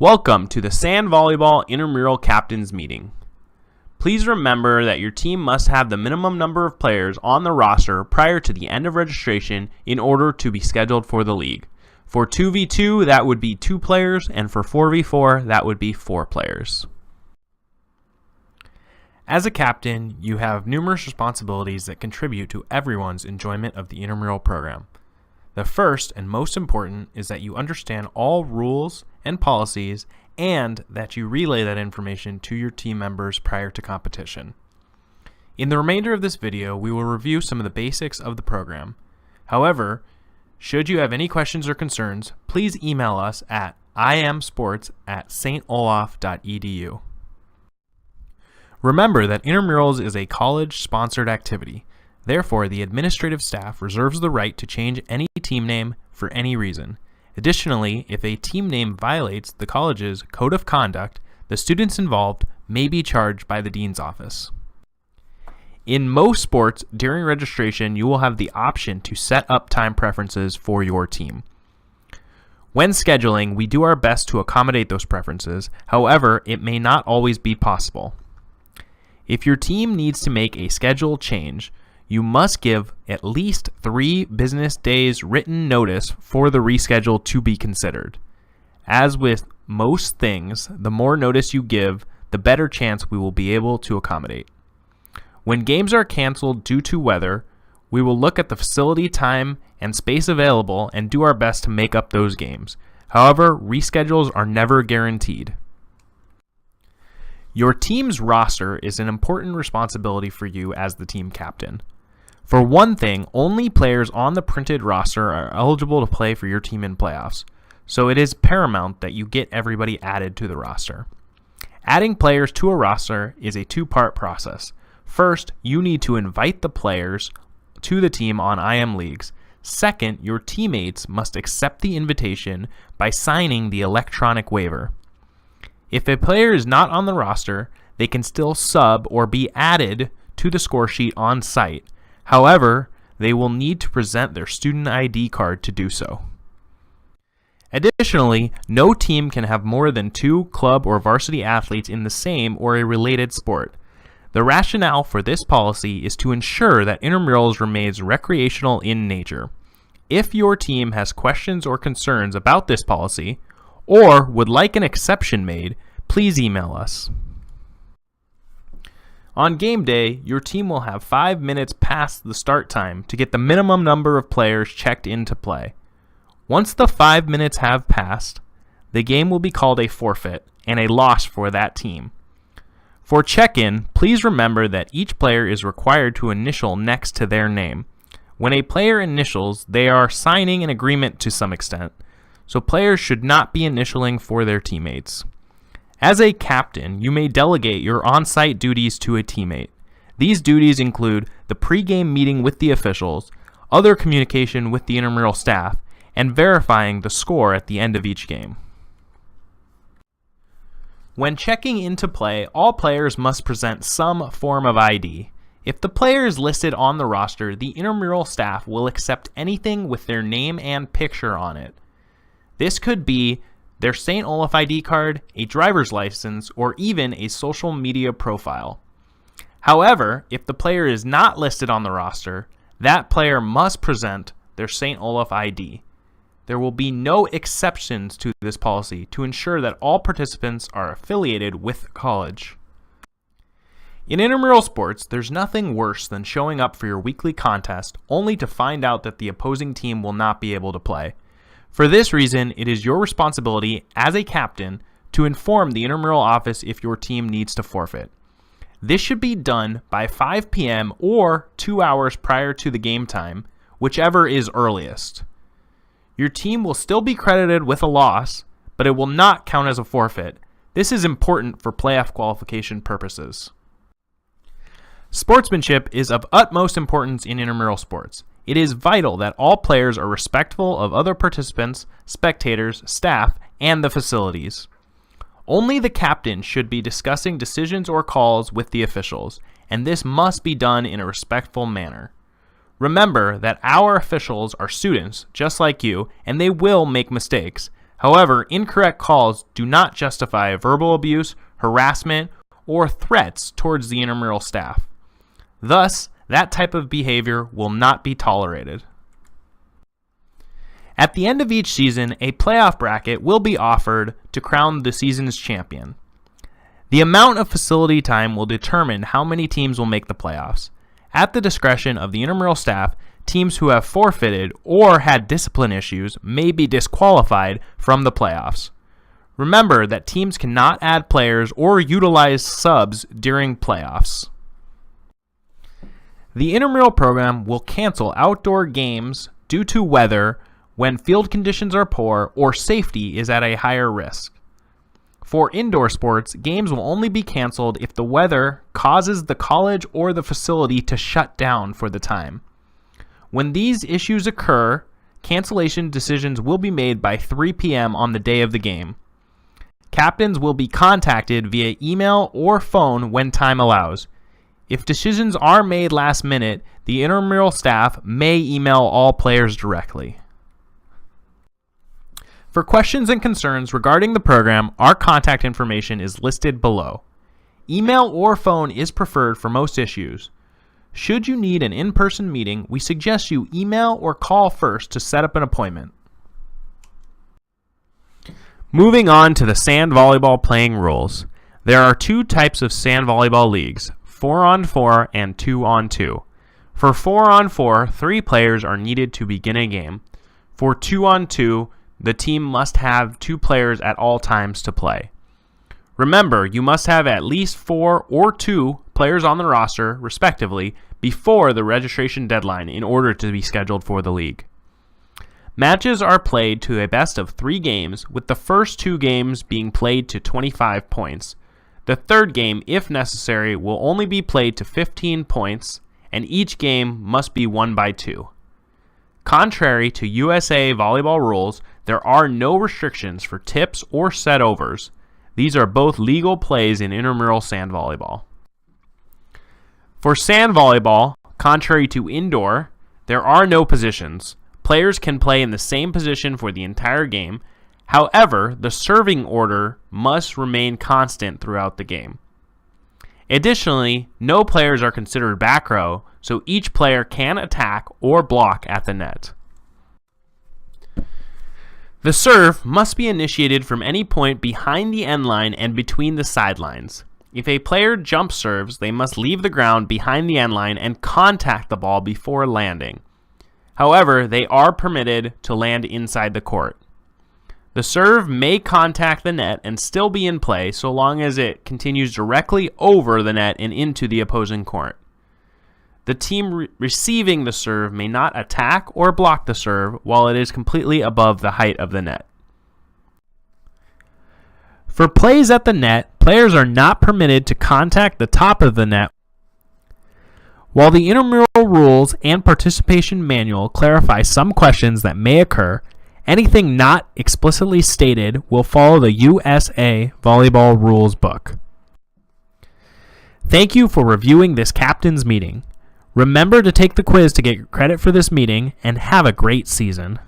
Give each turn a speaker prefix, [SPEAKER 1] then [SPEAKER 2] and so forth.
[SPEAKER 1] Welcome to the Sand Volleyball Intramural Captains Meeting. Please remember that your team must have the minimum number of players on the roster prior to the end of registration in order to be scheduled for the league. For 2v2, that would be 2 players, and for 4v4, that would be 4 players. As a captain, you have numerous responsibilities that contribute to everyone's enjoyment of the intramural program. The first and most important is that you understand all rules and policies and that you relay that information to your team members prior to competition. In the remainder of this video, we will review some of the basics of the program. However, should you have any questions or concerns, please email us at imsports@stolaf.edu. Remember that intramurals is a college-sponsored activity. Therefore, the administrative staff reserves the right to change any team name for any reason. Additionally, if a team name violates the college's code of conduct, the students involved may be charged by the dean's office. In most sports, during registration, you will have the option to set up time preferences for your team. When scheduling, we do our best to accommodate those preferences. However, it may not always be possible. If your team needs to make a schedule change, you must give at least 3 business days written notice for the reschedule to be considered. As with most things, the more notice you give, the better chance we will be able to accommodate. When games are canceled due to weather, we will look at the facility, time, and space available and do our best to make up those games. However, reschedules are never guaranteed. Your team's roster is an important responsibility for you as the team captain. For one thing, only players on the printed roster are eligible to play for your team in playoffs, so it is paramount that you get everybody added to the roster. Adding players to a roster is a 2-part process. First, you need to invite the players to the team on IM Leagues. Second, your teammates must accept the invitation by signing the electronic waiver. If a player is not on the roster, they can still sub or be added to the score sheet on site. However, they will need to present their student ID card to do so. Additionally, no team can have more than 2 club or varsity athletes in the same or a related sport. The rationale for this policy is to ensure that intramurals remains recreational in nature. If your team has questions or concerns about this policy, or would like an exception made, please email us. On game day, your team will have 5 minutes past the start time to get the minimum number of players checked into play. Once the 5 minutes have passed, the game will be called a forfeit and a loss for that team. For check-in, please remember that each player is required to initial next to their name. When a player initials, they are signing an agreement to some extent, so players should not be initialing for their teammates. As a captain, you may delegate your on-site duties to a teammate. These duties include the pre-game meeting with the officials, other communication with the intramural staff, and verifying the score at the end of each game. When checking into play, all players must present some form of ID. If the player is listed on the roster, the intramural staff will accept anything with their name and picture on it. This could be their St. Olaf ID card, a driver's license, or even a social media profile. However, if the player is not listed on the roster, that player must present their St. Olaf ID. There will be no exceptions to this policy to ensure that all participants are affiliated with the college. In intramural sports, there's nothing worse than showing up for your weekly contest only to find out that the opposing team will not be able to play. For this reason, it is your responsibility as a captain to inform the intramural office if your team needs to forfeit. This should be done by 5 p.m. or 2 hours prior to the game time, whichever is earliest. Your team will still be credited with a loss, but it will not count as a forfeit. This is important for playoff qualification purposes. Sportsmanship is of utmost importance in intramural sports. It is vital that all players are respectful of other participants, spectators, staff, and the facilities. Only the captain should be discussing decisions or calls with the officials, and this must be done in a respectful manner. Remember that our officials are students just like you, and they will make mistakes. However, incorrect calls do not justify verbal abuse, harassment, or threats towards the intramural staff. Thus, that type of behavior will not be tolerated. At the end of each season, a playoff bracket will be offered to crown the season's champion. The amount of facility time will determine how many teams will make the playoffs. At the discretion of the intramural staff, teams who have forfeited or had discipline issues may be disqualified from the playoffs. Remember that teams cannot add players or utilize subs during playoffs. The intramural program will cancel outdoor games due to weather when field conditions are poor or safety is at a higher risk. For indoor sports, games will only be canceled if the weather causes the college or the facility to shut down for the time. When these issues occur, cancellation decisions will be made by 3 p.m. on the day of the game. Captains will be contacted via email or phone when time allows. If decisions are made last minute, the intramural staff may email all players directly. For questions and concerns regarding the program, our contact information is listed below. Email or phone is preferred for most issues. Should you need an in-person meeting, we suggest you email or call first to set up an appointment. Moving on to the sand volleyball playing rules. There are 2 types of sand volleyball leagues, 4-on-4 and 2-on-2. For 4-on-4, 3 players are needed to begin a game. For 2-on-2, the team must have 2 players at all times to play. Remember, you must have at least 4 or 2 players on the roster, respectively, before the registration deadline in order to be scheduled for the league. Matches are played to a best of 3 games, with the first 2 games being played to 25 points. The third game, if necessary, will only be played to 15 points, and each game must be won by 2. Contrary to USA volleyball rules, there are no restrictions for tips or set overs. These are both legal plays in intramural sand volleyball. For sand volleyball, contrary to indoor, there are no positions. Players can play in the same position for the entire game. However, the serving order must remain constant throughout the game. Additionally, no players are considered back row, so each player can attack or block at the net. The serve must be initiated from any point behind the end line and between the sidelines. If a player jump serves, they must leave the ground behind the end line and contact the ball before landing. However, they are permitted to land inside the court. The serve may contact the net and still be in play so long as it continues directly over the net and into the opposing court. The team receiving the serve may not attack or block the serve while it is completely above the height of the net. For plays at the net, players are not permitted to contact the top of the net. While the intramural rules and participation manual clarify some questions that may occur, anything not explicitly stated will follow the USA Volleyball Rules book. Thank you for reviewing this captain's meeting. Remember to take the quiz to get credit for this meeting, and have a great season.